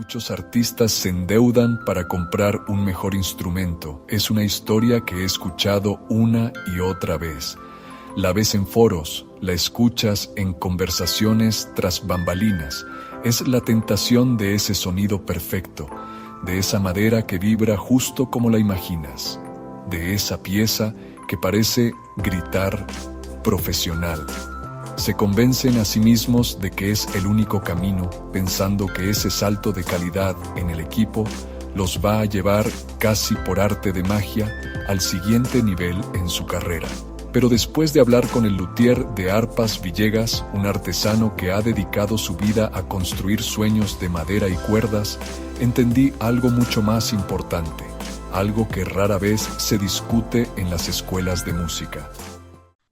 Muchos artistas se endeudan para comprar un mejor instrumento. Es una historia que he escuchado una y otra vez. La ves en foros, la escuchas en conversaciones tras bambalinas. Es la tentación de ese sonido perfecto, de esa madera que vibra justo como la imaginas, de esa pieza que parece gritar profesional. Se convencen a sí mismos de que es el único camino, pensando que ese salto de calidad en el equipo los va a llevar casi por arte de magia al siguiente nivel en su carrera. Pero después de hablar con el luthier de arpas Villegas, un artesano que ha dedicado su vida a construir sueños de madera y cuerdas, entendí algo mucho más importante, algo que rara vez se discute en las escuelas de música.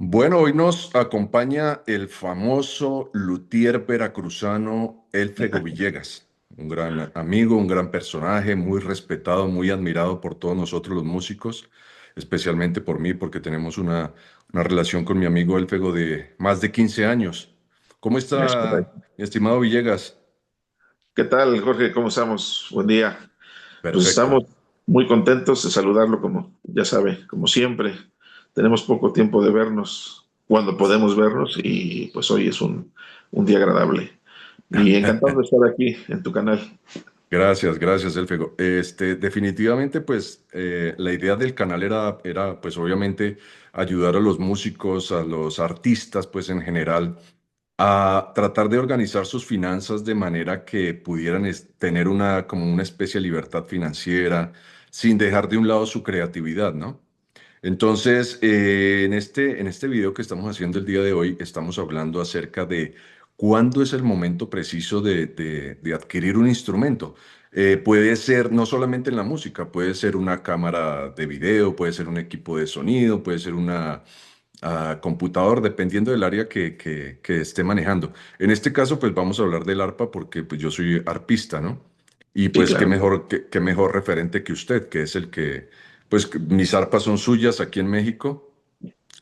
Bueno, hoy nos acompaña el famoso luthier veracruzano Elfego Villegas, un gran amigo, un gran personaje, muy respetado, muy admirado por todos nosotros los músicos, especialmente por mí, porque tenemos una relación con mi amigo Elfego de más de 15 años. ¿Cómo Es está, correcto. mi estimado Villegas? ¿Qué tal, Jorge? ¿Cómo estamos? Buen día. Pues Perfecto. estamos muy contentos de saludarlo, como ya sabe, como siempre. Tenemos poco tiempo de vernos cuando podemos vernos y pues hoy es un día agradable. Y encantado de estar aquí en tu canal. Gracias, gracias, Elfego. Definitivamente, pues, la idea del canal era, pues, obviamente, ayudar a los músicos, a los artistas, pues, en general, a tratar de organizar sus finanzas de manera que pudieran tener como una especie de libertad financiera, sin dejar de un lado su creatividad, ¿no? Entonces, en este video que estamos haciendo el día de hoy, estamos hablando acerca de cuándo es el momento preciso de adquirir un instrumento. Puede ser no solamente en la música, puede ser una cámara de video, puede ser un equipo de sonido, puede ser una computador, dependiendo del área que esté manejando. En este caso, pues vamos a hablar del arpa porque pues, yo soy arpista, ¿no? Y Sí, pues qué claro. mejor, qué mejor referente que usted, que es el que pues mis arpas son suyas aquí en México.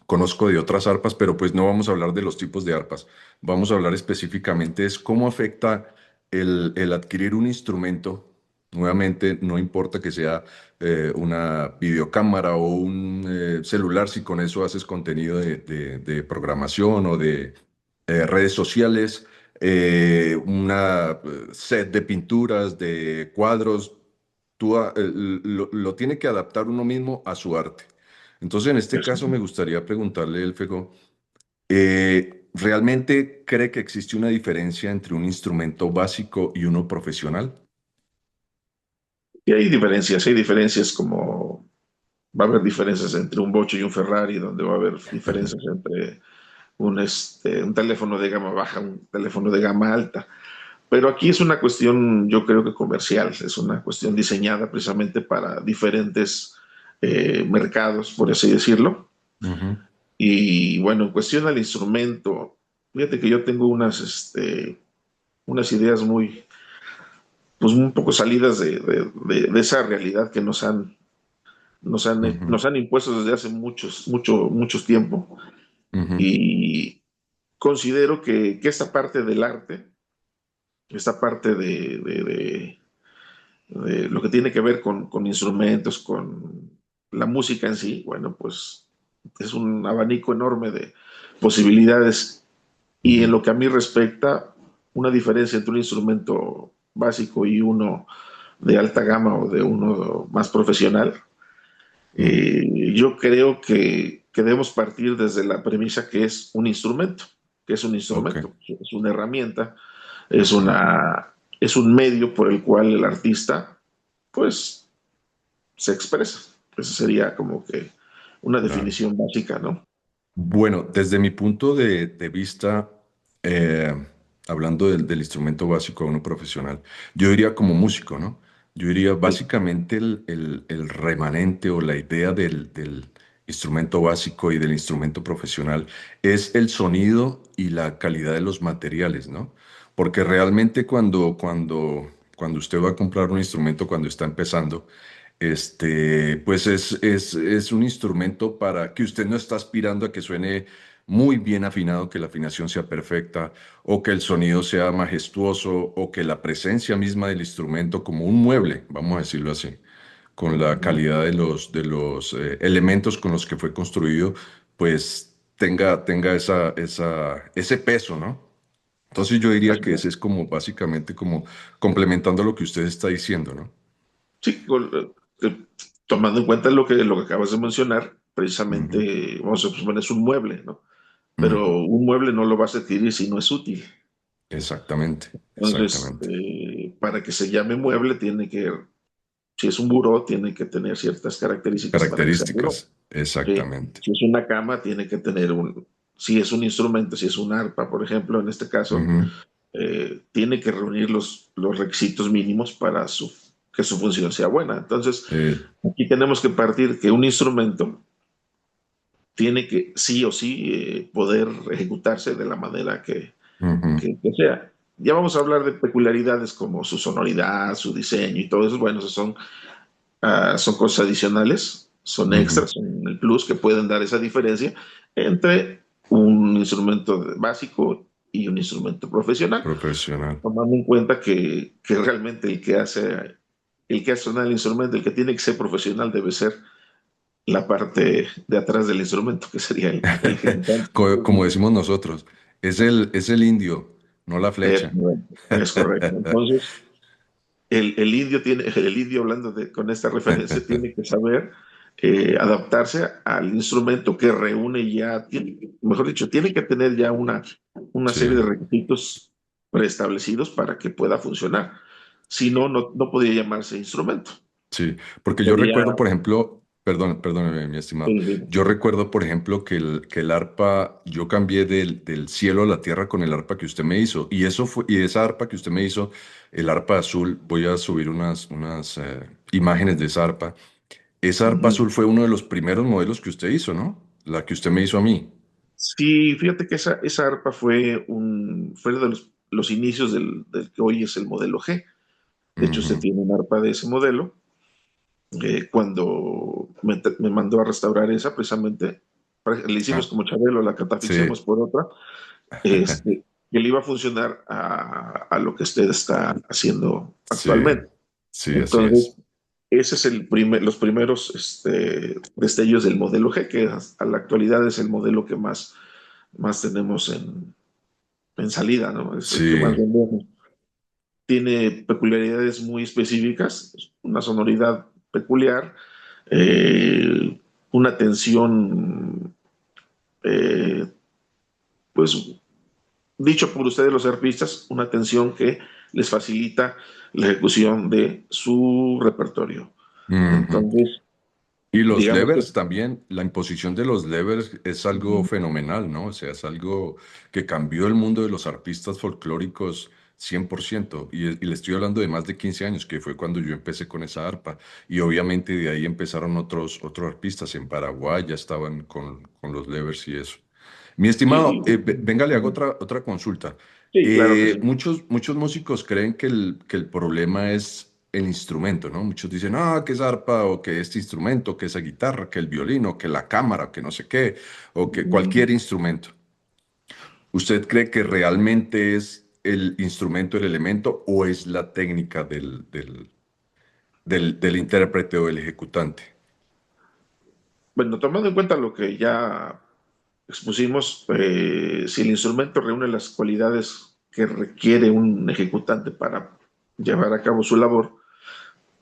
Conozco de otras arpas, pero pues no vamos a hablar de los tipos de arpas. Vamos a hablar específicamente es cómo afecta el adquirir un instrumento. Nuevamente, no importa que sea una videocámara o un celular, si con eso haces contenido de programación o de redes sociales, una set de pinturas, de cuadros, lo tiene que adaptar uno mismo a su arte. Entonces, en este Es- caso, me gustaría preguntarle, Elfego, ¿realmente cree que existe una diferencia entre un instrumento básico y uno profesional? Y hay diferencias como va a haber diferencias entre un Bocho y un Ferrari, donde va a haber diferencias entre un teléfono de gama baja, un teléfono de gama alta. Pero aquí es una cuestión, yo creo que comercial, es una cuestión diseñada precisamente para diferentes mercados, por así decirlo. Ujú. Y bueno, en cuestión al instrumento, fíjate que yo tengo unas ideas muy, pues un poco salidas de esa realidad que Ujú, nos han impuesto desde hace muchos tiempo. ujú. Y considero que esta parte del arte, esta parte de lo que tiene que ver con instrumentos, con la música en sí, bueno, pues es un abanico enorme de posibilidades. Y en Ujú. lo que a mí respecta, una diferencia entre un instrumento básico y uno de alta gama o de uno más profesional, Ujú. yo creo que debemos partir desde la premisa que es un instrumento, que es un Ok, instrumento, es una herramienta, es, ok. una, es un medio por el cual el artista, pues, se expresa. Esa sería como que una Claro. definición básica, ¿no? Bueno, desde mi punto de vista, eh, hablando del instrumento básico de uno profesional, yo diría como músico, ¿no? Yo diría Sí, básicamente el remanente o la idea del instrumento básico y del instrumento profesional es el sonido y la calidad de los materiales, ¿no? Porque realmente cuando usted va a comprar un instrumento cuando está empezando, pues es un instrumento para que usted no está aspirando a que suene muy bien afinado, que la afinación sea perfecta, o que el sonido sea majestuoso, o que la presencia misma del instrumento como un mueble, vamos a decirlo así, con la calidad de los elementos con los que fue construido, pues tenga ese peso, ¿no? Entonces yo diría que ese es como básicamente como complementando lo que usted está diciendo, ¿no? Sí, tomando en cuenta lo que acabas de mencionar, Ujú, precisamente, vamos a suponer, es un mueble, ¿no? ujú. Pero un mueble no lo vas a adquirir si no es útil. Exactamente, Entonces, exactamente. para que se llame mueble, si es un buró, tiene que tener ciertas características para que sea buró. Características, exactamente. Si es una cama, tiene que tener si es un instrumento, si es un arpa, por ejemplo, en este caso, Ujú. tiene que reunir los requisitos mínimos para que su función sea buena. Entonces, Eh, aquí tenemos que partir que un instrumento tiene que sí o sí poder ejecutarse de la manera ujú. que sea. Ya vamos a hablar de peculiaridades como su sonoridad, su diseño y todo eso. Bueno, esos son cosas adicionales, son Ujú. extras, son el plus que pueden dar esa diferencia entre un instrumento básico y un instrumento profesional, Profesional. tomando en cuenta que realmente el que hace sonar el instrumento, el que tiene que ser profesional debe ser la parte de atrás del instrumento, que sería el ejecutante. Como decimos nosotros, es el indio, no la Es, flecha. es correcto. Entonces, el indio hablando con esta referencia, tiene que saber adaptarse al instrumento que reúne mejor dicho, tiene que tener ya una Sí, serie de requisitos preestablecidos para que pueda funcionar. Si no, no podría llamarse instrumento. sí, porque yo Sería, recuerdo, por ejemplo, perdóneme, mi estimado, yo recuerdo, por ejemplo, que el arpa, yo cambié del cielo a la tierra con el arpa que usted me hizo, y esa arpa que usted me hizo, el arpa azul, voy a subir unas imágenes de esa arpa ujú. azul fue uno de los primeros modelos que usted hizo, ¿no? La que usted me hizo a mí. Sí, fíjate que esa arpa fue de los inicios del que hoy es el modelo G. De hecho, se Ujú. tiene un arpa de ese modelo. Cuando me mandó a restaurar esa, precisamente, le hicimos Ah, como Chabelo, la catafixemos sí. por otra, que le iba a funcionar a lo que usted está haciendo Sí, actualmente. sí, así Entonces, es. ese es los primeros destellos del modelo G, que a la actualidad es el modelo que más tenemos en salida, ¿no? Es el que más Sí. vendemos. Tiene peculiaridades muy específicas, una sonoridad peculiar, eh, una tensión, eh, pues dicho por ustedes los arpistas, una tensión que les facilita la ejecución de su repertorio. Ujú. Entonces, Y los digamos que levers también, la imposición de los levers es algo fenomenal, ¿no? O sea, es algo que cambió el mundo de los artistas folclóricos 100%. Y le estoy hablando de más de 15 años, que fue cuando yo empecé con esa arpa. Y obviamente de ahí empezaron otros artistas. En Paraguay ya estaban con los levers y eso. Mi estimado, sí, venga, le hago otra consulta. sí, claro que sí. Muchos músicos creen que el problema es el instrumento, ¿no? Muchos dicen, ah, que es arpa, o que este instrumento, que esa guitarra, que el violín, o que la cámara, que no sé qué, o que cualquier instrumento. ¿Usted cree que realmente es el instrumento el elemento o es la técnica del intérprete o del ejecutante? Bueno, tomando en cuenta lo que ya expusimos, si el instrumento reúne las cualidades que requiere un ejecutante para llevar a cabo su labor,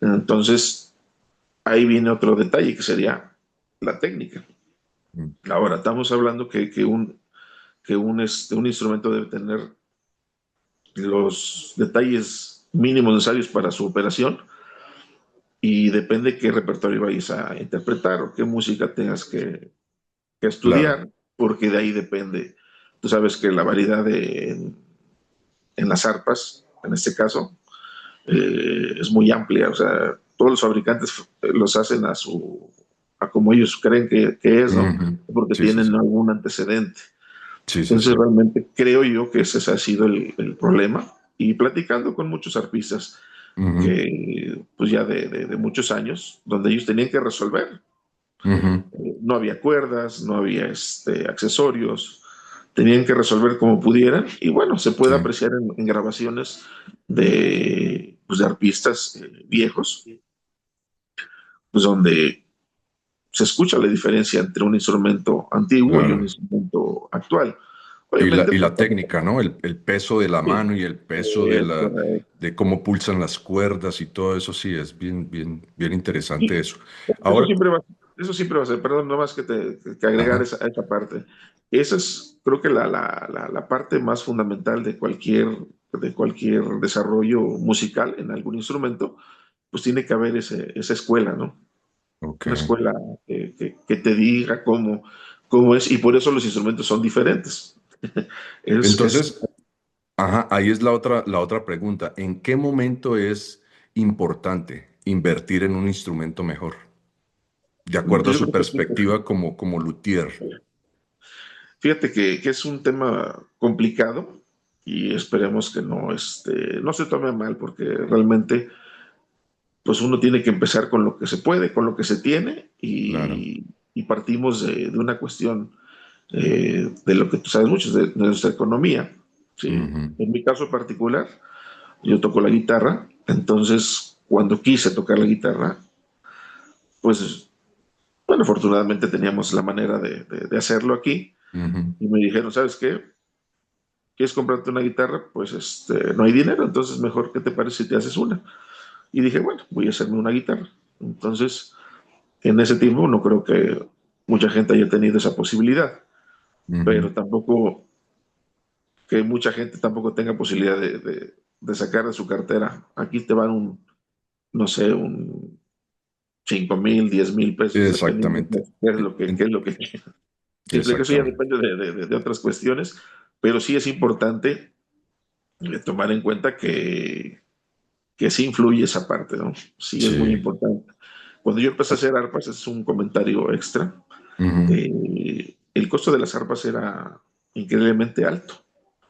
entonces ahí viene otro detalle que sería la técnica. Mm. Ahora, estamos hablando que un instrumento debe tener los detalles mínimos necesarios para su operación y depende qué repertorio vayas a interpretar o qué música tengas que Claro. estudiar, porque de ahí depende. Tú sabes que la variedad en las arpas, en este caso, es muy amplia. O sea, todos los fabricantes los hacen a como ellos creen que es, ¿no? Ujú. Porque Sí, sí, tienen sí. algún antecedente. Sí, sí, Entonces, sí. realmente creo yo que ese ha sido el problema. Y platicando con muchos arpistas Ujú, que, pues ya de muchos años, donde ellos tenían que resolver. ujú. no había cuerdas, no había accesorios, tenían que resolver como pudieran y bueno, se puede sí, apreciar en grabaciones pues, de arpistas viejos, pues donde se escucha la diferencia entre un instrumento antiguo y un claro. instrumento actual. Obviamente, Y pues, la técnica, ¿no? El peso de la mano y el peso de correcto. de cómo pulsan las cuerdas y todo eso, sí, es bien interesante Sí, eso. eso Ahora, siempre va, eso siempre va a ser, perdón, no más que agregar ajá, esa parte. Esa es, creo que la parte más fundamental de cualquier desarrollo musical en algún instrumento, pues tiene que haber esa escuela, ¿no? ok. Una escuela que te diga cómo es, y por eso los instrumentos son diferentes. Es Entonces, ajá, ahí es la otra pregunta. ¿En qué momento es importante invertir en un instrumento mejor? De acuerdo a yo su creo que sí. perspectiva como luthier. Fíjate que es un tema complicado y esperemos que no se tome mal, porque realmente pues uno tiene que empezar con lo que se puede, con lo que se tiene Claro. y partimos de una cuestión de lo que tú sabes mucho, de nuestra economía. ¿Sí? Ujú. En mi caso particular, yo toco la guitarra, entonces cuando quise tocar la guitarra, pues bueno, afortunadamente teníamos la manera de hacerlo aquí Ujú. y me dijeron, ¿sabes qué? ¿Quieres comprarte una guitarra? Pues no hay dinero, entonces mejor, ¿qué te parece si te haces una? Y dije, bueno, voy a hacerme una guitarra. Entonces, en ese tiempo no creo que mucha gente haya tenido esa posibilidad, Ujú. pero tampoco que mucha gente tampoco tenga posibilidad de sacar de su cartera. Aquí te van no sé, un 5,000, 10,000 pesos, dependiendo de Exactamente. qué es lo que quieras. Siempre que eso ya Exactamente. depende de otras cuestiones, pero sí es importante tomar en cuenta que sí influye esa parte, ¿no? Sí es muy Sí. importante. Cuando yo empecé a hacer arpas, es un comentario extra, Ujú. el costo de las arpas era increíblemente alto.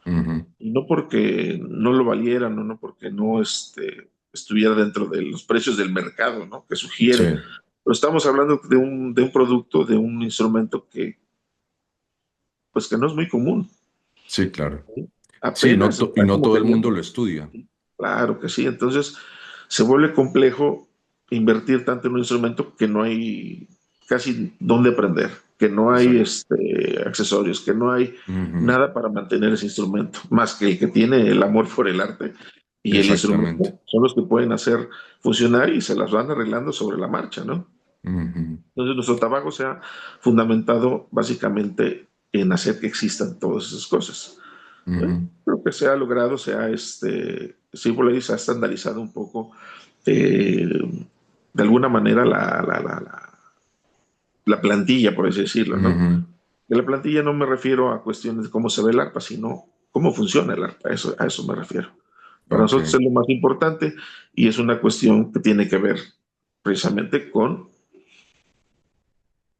Ujú. Y no porque no lo valieran, o no porque no estuviera dentro de los precios del mercado, ¿no? Que Sí. sugiere. Pero estamos hablando de un producto, de un instrumento pues que no es muy común. Sí, claro. ¿Sí? Sí, Apenas y está no como todo el mundo teniendo. lo estudia. Claro que sí. Entonces se vuelve complejo invertir tanto en un instrumento que no hay casi dónde aprender, que no hay Exacto. accesorios, que no hay Ujú. nada para mantener ese instrumento, más que el que tiene el amor por el arte y el Exactamente. instrumento son los que pueden hacer funcionar y se las van arreglando sobre la marcha, ¿no? Ujú. Entonces nuestro trabajo se ha fundamentado básicamente en hacer que existan todas esas cosas. Ujú. Creo que se ha logrado, sí, por ahí se ha estandarizado un poco, eh, de alguna manera, la plantilla, por así decirlo, ¿no? Ujú. De la plantilla no me refiero a cuestiones de cómo se ve el arpa, sino cómo funciona el arpa, a eso me refiero. Para Ok. nosotros es lo más importante y es una cuestión que tiene que ver precisamente con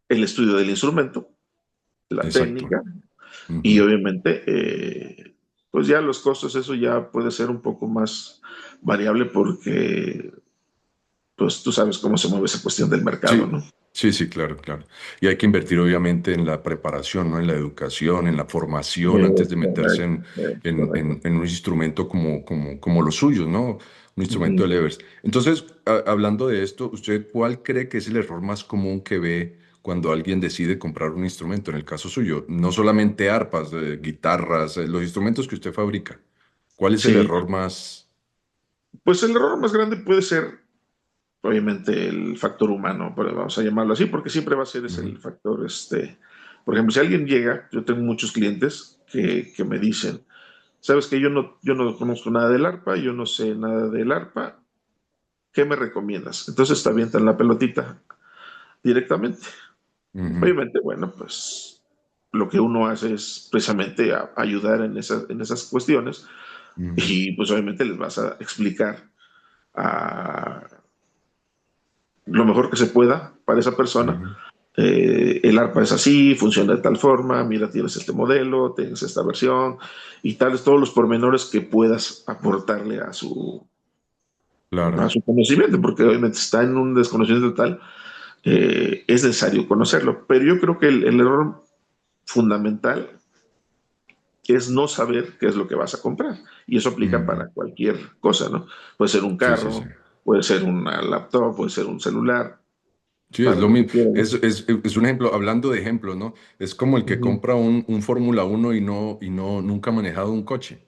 el estudio del instrumento, la Exacto. técnica y Ujú. obviamente, pues ya los costos, eso ya puede ser un poco más variable porque, pues tú sabes cómo se mueve esa cuestión del mercado, Sí, ¿no? sí, claro, claro. Y hay que invertir obviamente en la preparación, ¿no? En la educación, en la formación, antes de meterse Correcto, correcto. en un instrumento como los suyos, ¿no? Un instrumento de Ujú. levers. Entonces, hablando de esto, ¿usted cuál cree que es el error más común que ve cuando alguien decide comprar un instrumento? En el caso suyo, no solamente arpas, guitarras, los instrumentos que usted fabrica. ¿Cuál es el Sí, error más? pues el error más grande puede ser, obviamente, el factor humano, pero vamos a llamarlo así, porque siempre va a ser ese Ujú. el factor, por ejemplo, si alguien llega, yo tengo muchos clientes que me dicen, sabes que yo no conozco nada del arpa, yo no sé nada del arpa, ¿qué me recomiendas? Entonces te avientan la pelotita directamente. Ujú. Obviamente, bueno, pues lo que uno hace es precisamente ayudar en esas cuestiones Ujú. y pues obviamente les vas a explicar a lo mejor que se pueda para esa persona. Ujú. El arpa es así, funciona de tal forma, mira, tienes este modelo, tienes esta versión y tales todos los pormenores que puedas aportarle a su, a Claro. su conocimiento, porque obviamente está en un desconocimiento total. es necesario conocerlo. Pero yo creo que el error fundamental es no saber qué es lo que vas a comprar. Y eso aplica Ujú. para cualquier cosa, ¿no? Puede ser un Sí, sí, sí. carro, puede ser una laptop, puede ser un celular, Sí, es para lo lo que mismo. quieras, ¿no? Es un ejemplo, hablando de ejemplos, ¿no? Es como el que Ujú. compra un Fórmula uno y no nunca ha manejado un coche.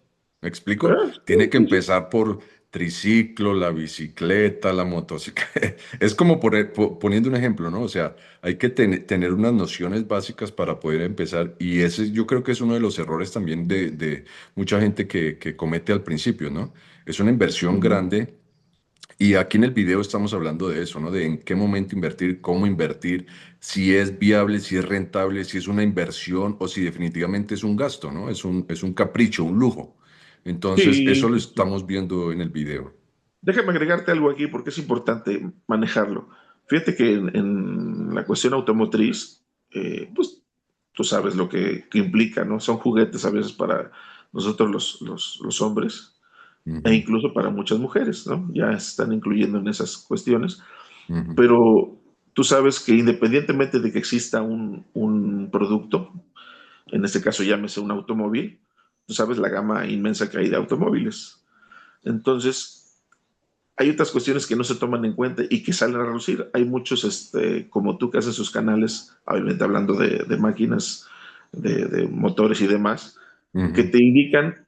¿Me explico? Sí, Tiene que sí, sí. empezar por triciclo, la bicicleta, la motocicleta. Es como poniendo un ejemplo, ¿no? O sea, hay que tener unas nociones básicas para poder empezar. Y ese yo creo que es uno de los errores también de mucha gente que comete al principio, ¿no? Es una inversión Ujú. grande y aquí en el video estamos hablando de eso, ¿no? De en qué momento invertir, cómo invertir, si es viable, si es rentable, si es una inversión o si definitivamente es un gasto, ¿no? Es un capricho, un lujo. Entonces, Sí, eso lo sí, sí. estamos viendo en el video. Déjame agregarte algo aquí porque es importante manejarlo. Fíjate que en la cuestión automotriz, pues tú sabes lo que implica, ¿no? Son juguetes a veces para nosotros los hombres e Ujú, incluso para muchas mujeres, ¿no? Ya se están incluyendo en esas cuestiones, ujú. pero tú sabes que independientemente de que exista un producto, en este caso llámese un automóvil, tú sabes la gama inmensa que hay de automóviles. Entonces, hay otras cuestiones que no se toman en cuenta y que salen a relucir. Hay muchos, como tú, que hacen sus canales, obviamente hablando de máquinas, de motores y demás, que Ujú, te indican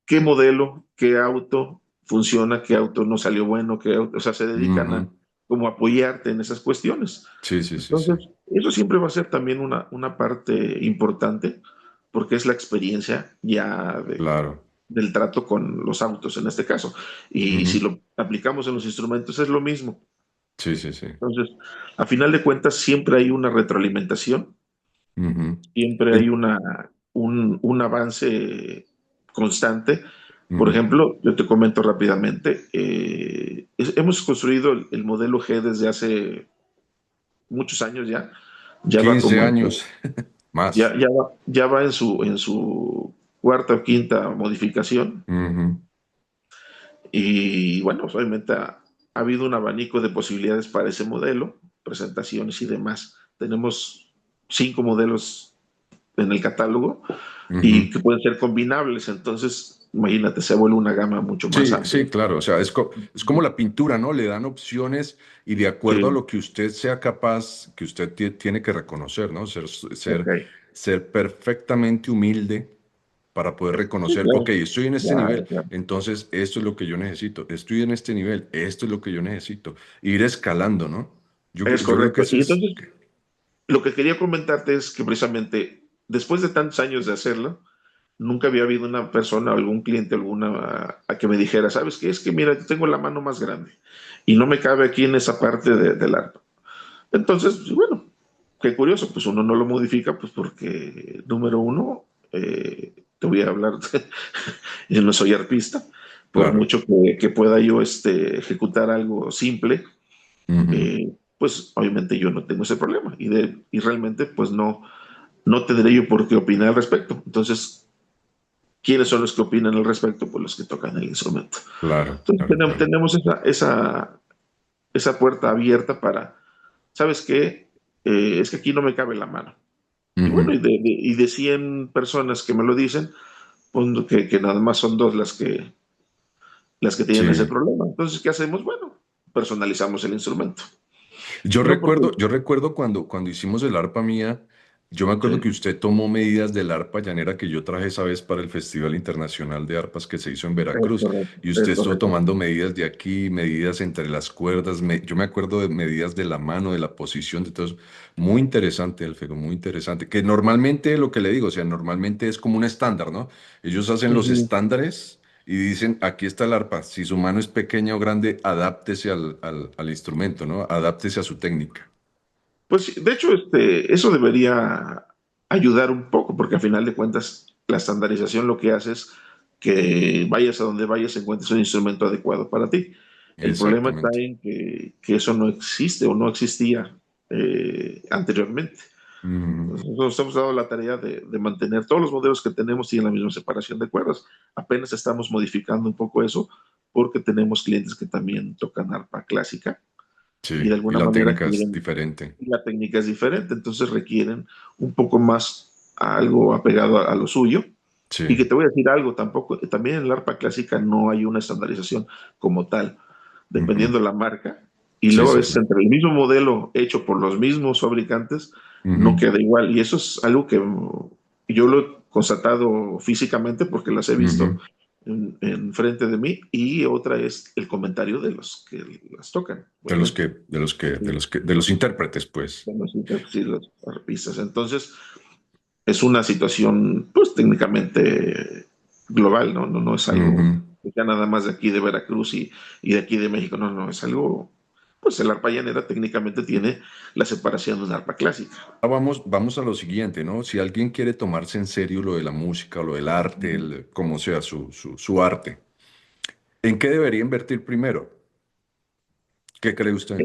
qué modelo, qué auto funciona, qué auto no salió bueno, o sea, se dedican a ujú. como apoyarte en esas cuestiones. Sí, sí, sí, sí. Entonces, eso siempre va a ser también una parte importante, porque es la experiencia ya Claro. del trato con los autos en este caso. Y si Ujú. lo aplicamos en los instrumentos es lo mismo. Sí, sí, sí. Entonces, a final de cuentas, siempre hay una retroalimentación, Ujú. siempre hay En- un avance constante. Por ujú. ejemplo, yo te comento rápidamente, hemos construido el modelo G desde hace muchos años ya, ya va 15 como en años más. ya va en su cuarta o quinta modificación. Ujú. Y bueno, pues, obviamente ha habido un abanico de posibilidades para ese modelo, presentaciones y demás. Tenemos 5 modelos en el catálogo y Ujú. que pueden ser combinables. Entonces, imagínate, se vuelve una gama mucho más Sí, amplia. sí, claro. O sea, es como la pintura, ¿no? Le dan opciones y de acuerdo a Sí, lo que usted sea capaz, que usted tiene que reconocer, ¿no? ok. Ser perfectamente humilde para poder Sí, reconocer, ok, claro, estoy en este nivel, claro, claro. entonces esto es lo que yo necesito. Estoy en este nivel, esto es lo que yo necesito. Ir escalando, ¿no? Es Yo creo que correcto. ese Y es. entonces, lo que quería comentarte es que precisamente después de tantos años de hacerlo, nunca había habido una persona, algún cliente, alguna a que me dijera, ¿sabes qué? Es que mira, yo tengo la mano más grande y no me cabe aquí en esa parte del arpa. Entonces, pues, bueno, qué curioso, pues uno no lo modifica, pues porque, número uno, te voy a hablar, yo no soy arpista, por Claro. mucho que pueda yo ejecutar algo simple, Ujú. pues obviamente yo no tengo ese problema y realmente pues no tendré yo por qué opinar al respecto. Entonces, ¿quiénes son los que opinan al respecto? Pues los que tocan el instrumento. Claro, Entonces claro, claro. tenemos esa puerta abierta para, ¿sabes qué? Es que aquí no me cabe la mano. Y bueno, Ujú. y de 100 personas que me lo dicen, pues que nada más son dos las que tienen ese Sí. problema. Entonces, ¿qué hacemos? Bueno, personalizamos el instrumento. Yo No porque, recuerdo, yo recuerdo cuando hicimos el arpa mía, yo me acuerdo sí, que usted tomó medidas del arpa llanera que yo traje esa vez para el Festival Internacional de Arpas que se hizo en es Veracruz. correcto, Y usted es estuvo correcto. tomando medidas de aquí, medidas entre las cuerdas. Yo me acuerdo de medidas de la mano, de la posición, de todo eso. Muy interesante, Alfredo, muy interesante. Que normalmente, lo que le digo, o sea, normalmente es como un estándar, ¿no? Ellos hacen los Ujú. estándares y dicen, aquí está el arpa. Si su mano es pequeña o grande, adáptese al instrumento, ¿no? Adáptese a su técnica. Pues sí, de hecho, eso debería ayudar un poco, porque a final de cuentas, la estandarización lo que hace es que vayas a donde vayas, encuentres un instrumento adecuado para ti. El problema está Exactamente. en que eso no existe o no existía anteriormente. Mm, Nosotros nos hemos dado la tarea de mantener todos los modelos que tenemos y en la misma separación de cuerdas. Apenas estamos modificando un poco eso porque tenemos clientes que también tocan arpa clásica y de Sí, y alguna la manera técnica es quieren, diferente. y la técnica es diferente, entonces requieren un poco más algo apegado a lo suyo. Y que Sí. te voy a decir algo, tampoco, también en el arpa clásica no hay una estandarización como tal, Ujú. dependiendo de la marca. Y Sí, luego a sí, veces sí. entre el mismo modelo hecho por los mismos fabricantes no Ujú, queda igual. Y eso es algo que yo lo he constatado físicamente porque las he visto ujú. frente de mí. Y otra es el comentario de los que las tocan, De los obviamente. que, de los que, de los que, de los intérpretes, pues. De los intérpretes y los arpistas. Entonces, es una situación, pues técnicamente global, ¿no? No es algo Ujú. ya nada más de aquí de Veracruz y de aquí de México, no, es algo, pues el arpa llanera técnicamente tiene la separación de un arpa clásica. Vamos a lo siguiente, ¿no? Si alguien quiere tomarse en serio lo de la música, lo del arte, como sea su arte, ¿en qué debería invertir primero? ¿Qué cree usted?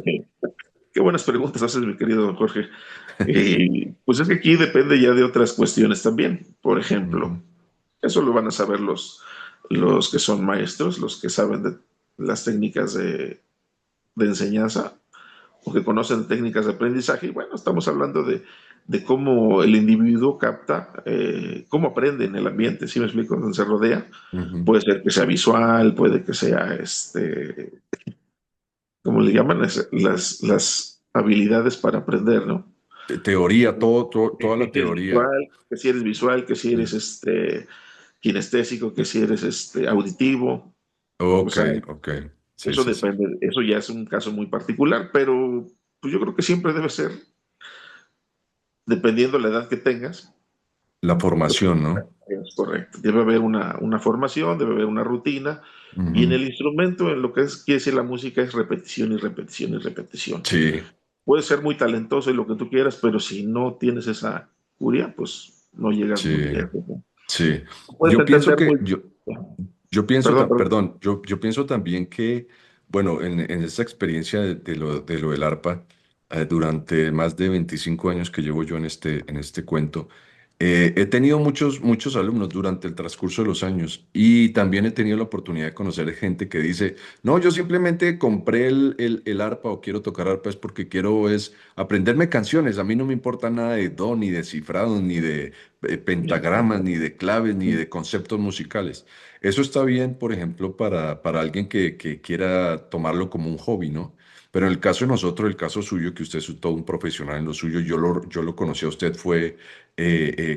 Qué buenas preguntas haces, mi querido Jorge. Pues es que aquí depende ya de otras cuestiones también. Por ejemplo, Ujú, eso lo van a saber los que son maestros, los que saben de las técnicas de enseñanza o que conocen técnicas de aprendizaje. Y bueno, estamos hablando de cómo el individuo capta, cómo aprende en el ambiente, ¿sí me explico? Donde se rodea. ujú. Puede ser que sea visual, puede que sea, ¿cómo le llaman? Las habilidades para aprender, ¿no? Teoría, toda la Que es teoría. visual, que si eres Sí. kinestésico, que si eres auditivo. O Ok, sea, ok. Sí, eso sí, sí. depende, eso ya es un caso muy particular, pero pues yo creo que siempre debe ser, dependiendo la edad que tengas. La formación, ¿no? Es correcto. Debe haber una formación, debe haber una rutina. Y en Ujú. el instrumento, en lo que quiere decir la música, es repetición y repetición y repetición. Sí, Puedes ser muy talentoso y lo que tú quieras, pero si no tienes esa curia, pues no llegas muy sí, lejos, ¿no? sí. Puedes Yo pienso entender muy... que, yo pienso, Perdón, perdón. perdón, yo pienso también que, bueno, en esa experiencia de lo del arpa, durante más de 25 años que llevo yo en este cuento, he tenido muchos alumnos durante el transcurso de los años y también he tenido la oportunidad de conocer gente que dice, no, yo simplemente compré el arpa o quiero tocar arpa es porque quiero es aprenderme canciones, a mí no me importa nada de do, ni de cifrado, ni de pentagramas, ni de claves, ni de conceptos musicales. Eso está bien, por ejemplo, para alguien que quiera tomarlo como un hobby, ¿no? Pero en el caso de nosotros, el caso suyo, que usted es todo un profesional en lo suyo, yo lo conocí a usted fue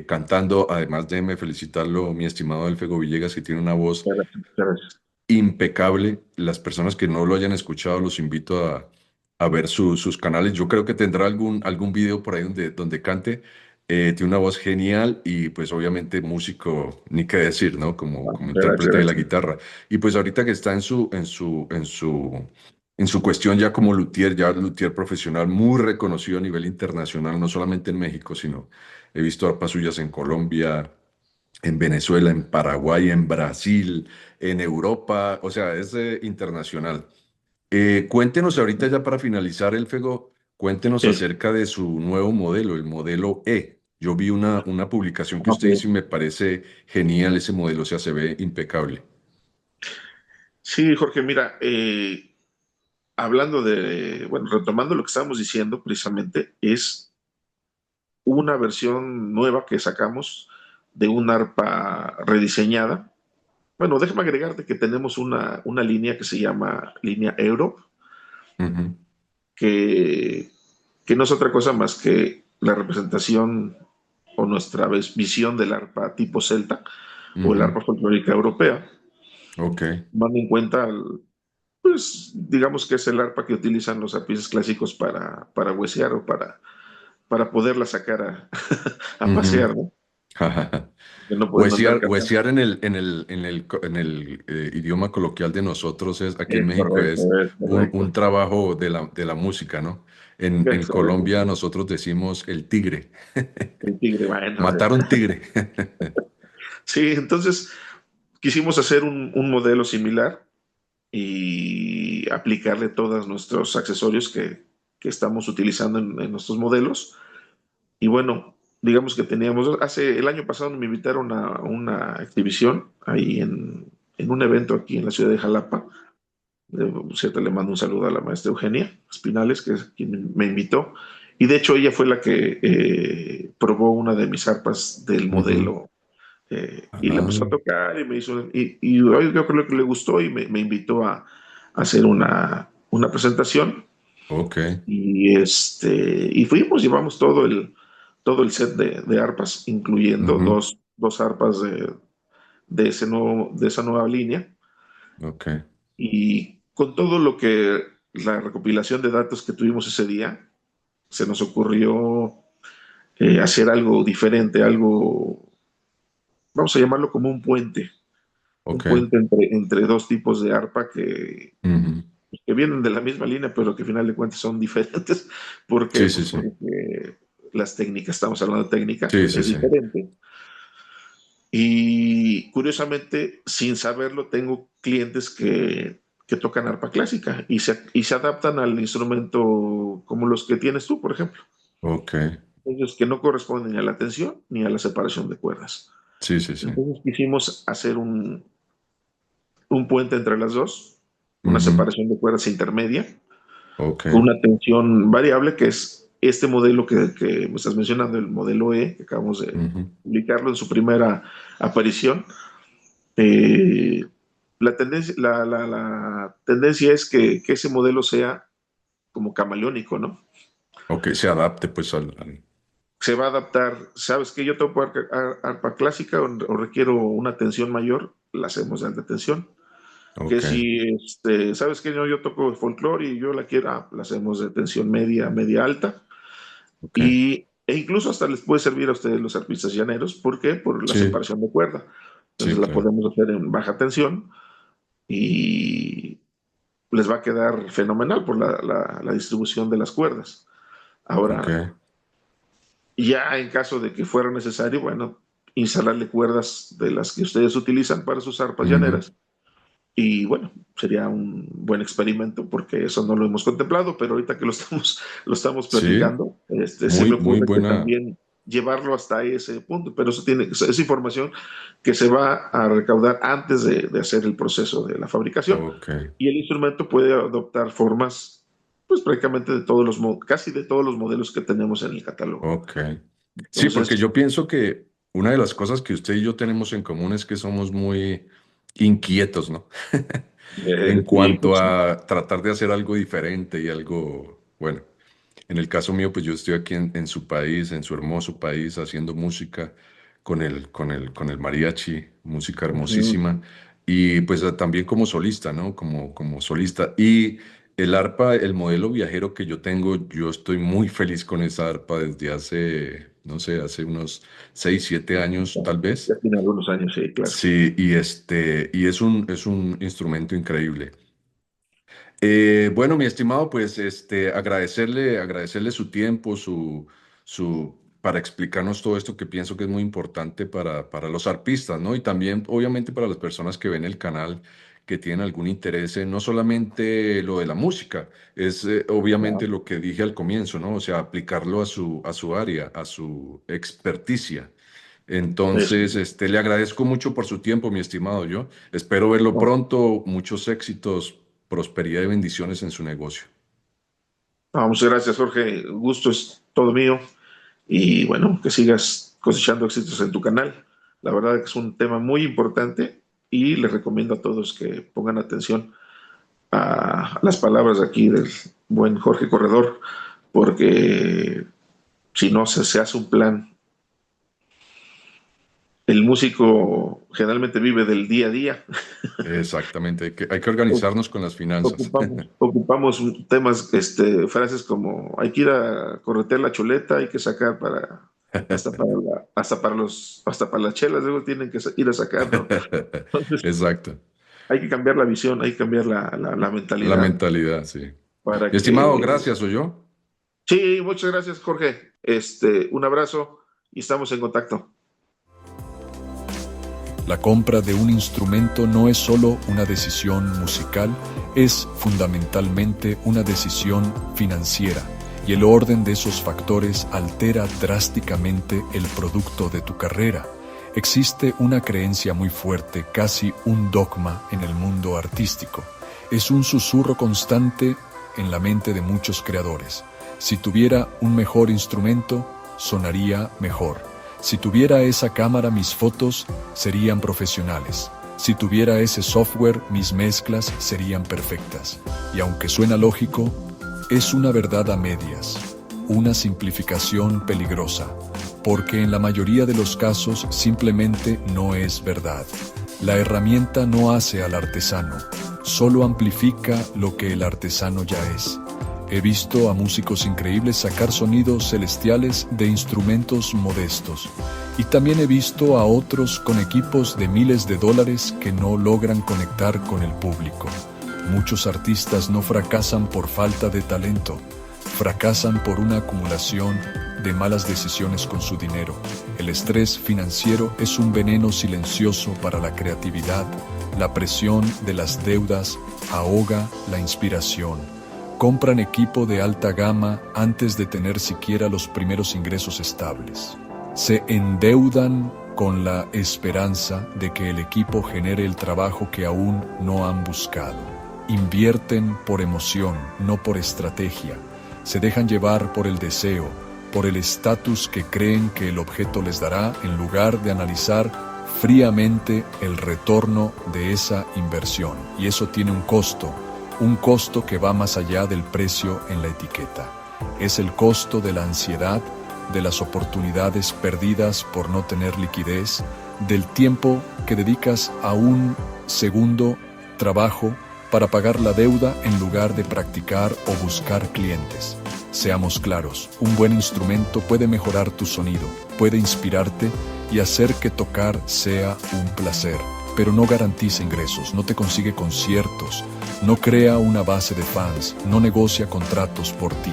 cantando, además déjeme felicitarlo, mi estimado Elfego Villegas, que tiene una voz Muchas gracias. impecable. Las personas que no lo hayan escuchado, los invito a ver sus canales. Yo creo que tendrá algún video por ahí donde cante. Tiene una voz genial y pues obviamente músico, ni qué decir, ¿no? Como Muchas gracias, intérprete de la gracias. guitarra. Y pues ahorita que está en su cuestión ya como luthier profesional, muy reconocido a nivel internacional, no solamente en México, sino he visto arpas suyas en Colombia, en Venezuela, en Paraguay, en Brasil, en Europa, o sea, es internacional. Cuéntenos ahorita ya para finalizar, Elfego, cuéntenos Sí, acerca de su nuevo modelo, el modelo E. Yo vi una publicación que usted hizo y ok. me parece genial ese modelo, o sea, se ve impecable. Sí, Jorge, mira, hablando bueno, retomando lo que estábamos diciendo precisamente, es una versión nueva que sacamos de un arpa rediseñada. Bueno, déjame agregarte que tenemos una línea que se llama línea Europe, Ujú, que, que no es otra cosa más que la representación o nuestra visión del arpa tipo celta o el ujú. arpa folclórica europea, Ok, tomando en cuenta, pues, digamos que es el arpa que utilizan los arpistas clásicos para huesear o para poderla sacar a ujú. pasear, ¿no? Que no pueden andar cantando. Huesear en el idioma coloquial de nosotros aquí en Es México correcto, es es un correcto. trabajo de la música, ¿no? En Es correcto. Colombia nosotros decimos el tigre, El tigre, bueno. matar un tigre. Sí, entonces quisimos hacer un modelo similar y aplicarle todos nuestros accesorios que estamos utilizando en nuestros modelos. Y bueno, digamos que teníamos, el año pasado me invitaron a una exhibición ahí en un evento aquí en la ciudad de Jalapa, Por cierto, le mando un saludo a la maestra Eugenia Espinales, que es quien me invitó. Y de hecho ella fue la que probó una de mis arpas del Ujú. modelo y le empezó a Ah, tocar y me hizo, y yo creo que le gustó y me invitó a hacer una presentación ok. y fuimos, llevamos todo el set de arpas, incluyendo Ujú. dos arpas de esa nueva línea Ok. y con todo lo que la recopilación de datos que tuvimos ese día, se nos ocurrió hacer algo diferente, algo, vamos a llamarlo como un Ok. puente entre dos tipos de arpa Ujú. que vienen de la misma línea, pero que al final de cuentas son diferentes. ¿Por qué? Sí, sí, Pues sí. porque las técnicas, estamos hablando de técnica, Sí, sí, es sí. diferente. Y curiosamente, sin saberlo, tengo clientes que tocan arpa clásica y se adaptan al instrumento como los que tienes tú, por ejemplo. Ok. Ellos que no corresponden ni a la tensión ni a la separación de cuerdas. Sí, sí, sí. Entonces quisimos hacer un puente entre las dos, una Ujú. separación de cuerdas intermedia, Ok. con una tensión variable, que es este modelo que me estás mencionando, el modelo E, que acabamos de Ujú. publicarlo en su primera aparición. Eh, la tendencia es que ese modelo sea como camaleónico, ¿no? Ok, se adapte pues Se va a adaptar, ¿sabes que yo toco arpa clásica o requiero una tensión mayor? La hacemos de alta tensión. Que Ok. si, ¿sabes que yo toco folclore y yo la quiero? La hacemos de tensión media, media alta. Ok. E incluso hasta les puede servir a ustedes los arpistas llaneros. ¿Por qué? Por la Sí, separación de cuerda. sí, Entonces la claro. podemos hacer en baja tensión y les va a quedar fenomenal por la distribución de las cuerdas. Ok. Ahora, ya en caso de que fuera necesario, bueno, instalarle cuerdas de las que ustedes utilizan para sus arpas Ujú. llaneras. Y bueno, sería un buen experimento porque eso no lo hemos contemplado, pero ahorita que lo estamos Sí, platicando, se muy, me muy ocurre que buena. también llevarlo hasta ese punto, pero es información que se va a recaudar antes de hacer el proceso de la fabricación. Ok. Y el instrumento puede adoptar formas, pues prácticamente casi de todos los modelos que tenemos en el catálogo. Ok. Sí, porque Entonces, yo pienso que una de las cosas que usted y yo tenemos en común es que somos muy inquietos, ¿no? En y cuanto pues, a tratar de hacer algo diferente y algo, bueno, en el caso mío, pues yo estoy aquí en su país, en su hermoso país, haciendo música con el mariachi, música ujú, hermosísima, y pues también como solista, ¿no? Como solista. Y el arpa, el modelo viajero que yo tengo, yo estoy muy feliz con esa arpa desde hace, no sé, hace unos 6 7 años tal ya vez. tiene algunos años, sí, claro. Sí, y es un instrumento increíble. Bueno, mi estimado, pues agradecerle su tiempo, para explicarnos todo esto que pienso que es muy importante para los arpistas, ¿no? Y también, obviamente, para las personas que ven el canal, que tienen algún interés en no solamente lo de la música, es obviamente lo que dije al comienzo, ¿no? O sea, aplicarlo a su área, a su experticia. Eso. Entonces, le agradezco mucho por su tiempo, mi estimado yo. Espero verlo No, pronto. Muchos éxitos, prosperidad y bendiciones en su negocio. no, muchas gracias, Jorge. El gusto es todo mío. Y bueno, que sigas cosechando éxitos en tu canal. La verdad que es un tema muy importante y les recomiendo a todos que pongan atención a las palabras aquí del buen Jorge Corredor, porque si no se hace un plan, el músico generalmente vive del día a día. Exactamente, hay que organizarnos con las finanzas. Ocupamos temas, frases como hay que ir a corretear la chuleta, hay que sacar hasta para las chelas, luego tienen que ir a sacar, ¿no? Entonces, Exacto. hay que cambiar la visión, hay que cambiar la La mentalidad mentalidad, sí. para Mi estimado, que... gracias, ¿soy yo? Sí, muchas gracias, Jorge. Un abrazo y estamos en contacto. La compra de un instrumento no es solo una decisión musical, es fundamentalmente una decisión financiera, y el orden de esos factores altera drásticamente el producto de tu carrera. Existe una creencia muy fuerte, casi un dogma en el mundo artístico. Es un susurro constante en la mente de muchos creadores. Si tuviera un mejor instrumento, sonaría mejor. Si tuviera esa cámara, mis fotos serían profesionales. Si tuviera ese software, mis mezclas serían perfectas. Y aunque suena lógico, es una verdad a medias, una simplificación peligrosa, porque en la mayoría de los casos simplemente no es verdad. La herramienta no hace al artesano, solo amplifica lo que el artesano ya es. He visto a músicos increíbles sacar sonidos celestiales de instrumentos modestos, y también he visto a otros con equipos de miles de dólares que no logran conectar con el público. Muchos artistas no fracasan por falta de talento, fracasan por una acumulación de malas decisiones con su dinero. El estrés financiero es un veneno silencioso para la creatividad. La presión de las deudas ahoga la inspiración. Compran equipo de alta gama antes de tener siquiera los primeros ingresos estables. Se endeudan con la esperanza de que el equipo genere el trabajo que aún no han buscado. Invierten por emoción, no por estrategia. Se dejan llevar por el deseo, por el estatus que creen que el objeto les dará, en lugar de analizar fríamente el retorno de esa inversión. Y eso tiene un costo que va más allá del precio en la etiqueta. Es el costo de la ansiedad, de las oportunidades perdidas por no tener liquidez, del tiempo que dedicas a un segundo trabajo para pagar la deuda en lugar de practicar o buscar clientes. Seamos claros, un buen instrumento puede mejorar tu sonido, puede inspirarte y hacer que tocar sea un placer, pero no garantiza ingresos, no te consigue conciertos, no crea una base de fans, no negocia contratos por ti.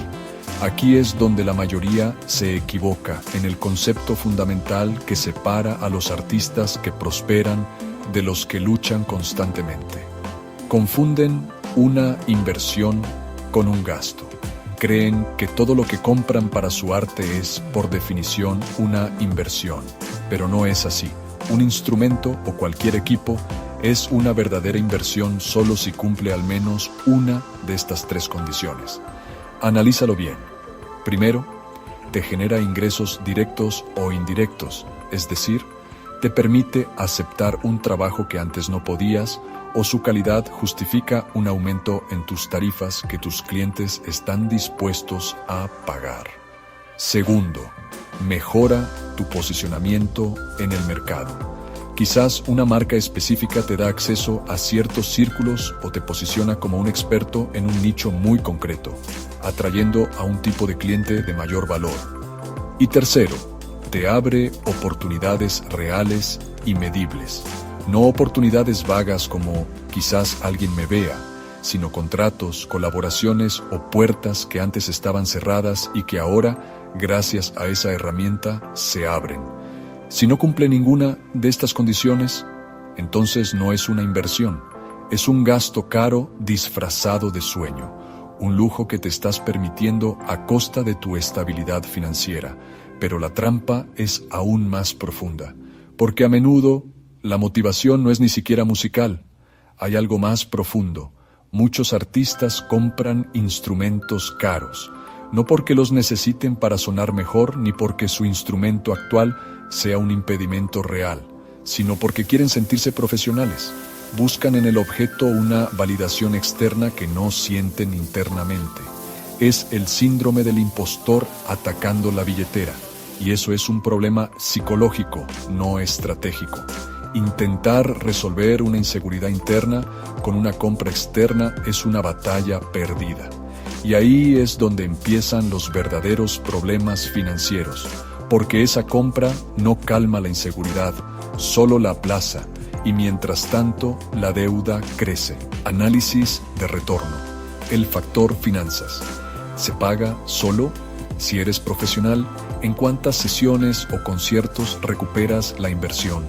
Aquí es donde la mayoría se equivoca, en el concepto fundamental que separa a los artistas que prosperan de los que luchan constantemente. Confunden una inversión con un gasto. Creen que todo lo que compran para su arte es, por definición, una inversión, pero no es así. Un instrumento o cualquier equipo es una verdadera inversión solo si cumple al menos una de estas tres condiciones. Analízalo bien. Primero, te genera ingresos directos o indirectos, es decir, te permite aceptar un trabajo que antes no podías, o su calidad justifica un aumento en tus tarifas que tus clientes están dispuestos a pagar. Segundo, mejora tu posicionamiento en el mercado. Quizás una marca específica te da acceso a ciertos círculos o te posiciona como un experto en un nicho muy concreto, atrayendo a un tipo de cliente de mayor valor. Y tercero, te abre oportunidades reales y medibles. No oportunidades vagas como quizás alguien me vea, sino contratos, colaboraciones o puertas que antes estaban cerradas y que ahora, gracias a esa herramienta, se abren. Si no cumple ninguna de estas condiciones, entonces no es una inversión, es un gasto caro disfrazado de sueño, un lujo que te estás permitiendo a costa de tu estabilidad financiera. Pero la trampa es aún más profunda, porque a menudo la motivación no es ni siquiera musical. Hay algo más profundo. Muchos artistas compran instrumentos caros, no porque los necesiten para sonar mejor ni porque su instrumento actual sea un impedimento real, sino porque quieren sentirse profesionales. Buscan en el objeto una validación externa que no sienten internamente. Es el síndrome del impostor atacando la billetera, y eso es un problema psicológico, no estratégico. Intentar resolver una inseguridad interna con una compra externa es una batalla perdida. Y ahí es donde empiezan los verdaderos problemas financieros, porque esa compra no calma la inseguridad, solo la aplaza, y mientras tanto la deuda crece. Análisis de retorno. El factor finanzas. ¿Se paga solo? Si eres profesional, ¿en cuántas sesiones o conciertos recuperas la inversión?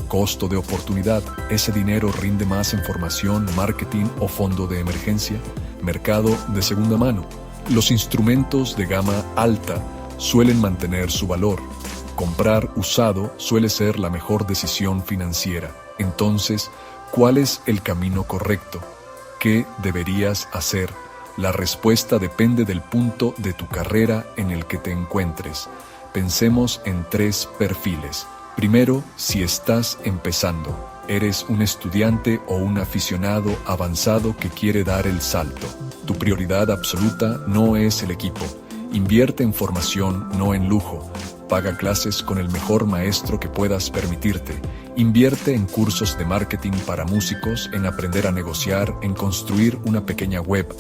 Costo de oportunidad. ¿Ese dinero rinde más en formación, marketing o fondo de emergencia? Mercado de segunda mano. Los instrumentos de gama alta suelen mantener su valor. Comprar usado suele ser la mejor decisión financiera. Entonces, ¿cuál es el camino correcto? ¿Qué deberías hacer? La respuesta depende del punto de tu carrera en el que te encuentres. Pensemos en 3 perfiles. Primero, si estás empezando, eres un estudiante o un aficionado avanzado que quiere dar el salto. Tu prioridad absoluta no es el equipo. Invierte en formación, no en lujo. Paga clases con el mejor maestro que puedas permitirte. Invierte en cursos de marketing para músicos, en aprender a negociar, en construir una pequeña web.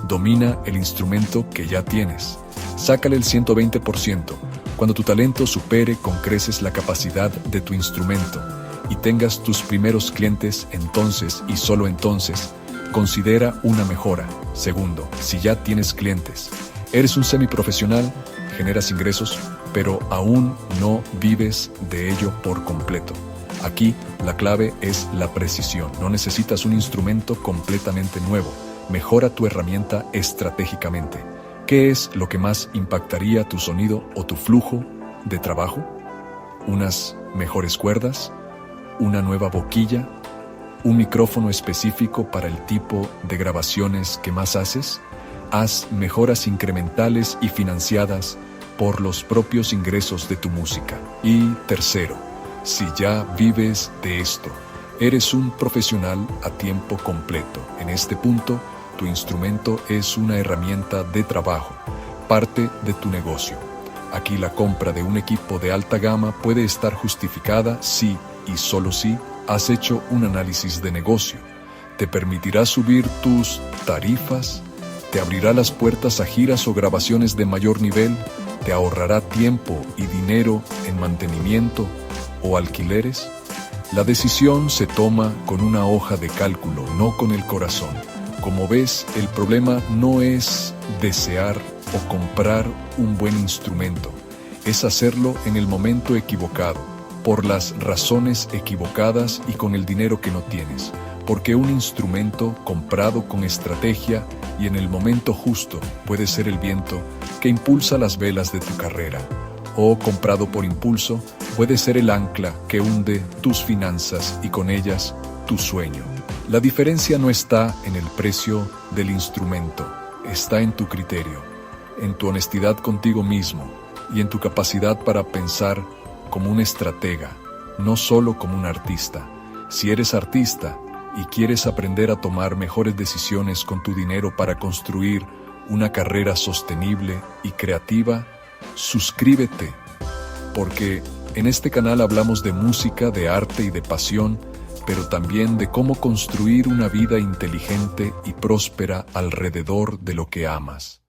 Domina el instrumento que ya tienes. Sácale el 120%. Cuando tu talento supere con creces la capacidad de tu instrumento y tengas tus primeros clientes, entonces y solo entonces, considera una mejora. Segundo, si ya tienes clientes, eres un semiprofesional, generas ingresos, pero aún no vives de ello por completo. Aquí, la clave es la precisión. No necesitas un instrumento completamente nuevo. Mejora tu herramienta estratégicamente. ¿Qué es lo que más impactaría tu sonido o tu flujo de trabajo? ¿Unas mejores cuerdas? ¿Una nueva boquilla? ¿Un micrófono específico para el tipo de grabaciones que más haces? Haz mejoras incrementales y financiadas por los propios ingresos de tu música. Y tercero, si ya vives de esto, eres un profesional a tiempo completo. En este punto, tu instrumento es una herramienta de trabajo, parte de tu negocio. Aquí la compra de un equipo de alta gama puede estar justificada si, y solo si, has hecho un análisis de negocio. Te permitirá subir tus tarifas, te abrirá las puertas a giras o grabaciones de mayor nivel, te ahorrará tiempo y dinero en mantenimiento o alquileres. La decisión se toma con una hoja de cálculo, no con el corazón. Como ves, el problema no es desear o comprar un buen instrumento, es hacerlo en el momento equivocado, por las razones equivocadas y con el dinero que no tienes, porque un instrumento comprado con estrategia y en el momento justo puede ser el viento que impulsa las velas de tu carrera, o comprado por impulso puede ser el ancla que hunde tus finanzas y con ellas tu sueño. La diferencia no está en el precio del instrumento, está en tu criterio, en tu honestidad contigo mismo y en tu capacidad para pensar como un estratega, no solo como un artista. Si eres artista y quieres aprender a tomar mejores decisiones con tu dinero para construir una carrera sostenible y creativa, suscríbete, porque en este canal hablamos de música, de arte y de pasión, pero también de cómo construir una vida inteligente y próspera alrededor de lo que amas.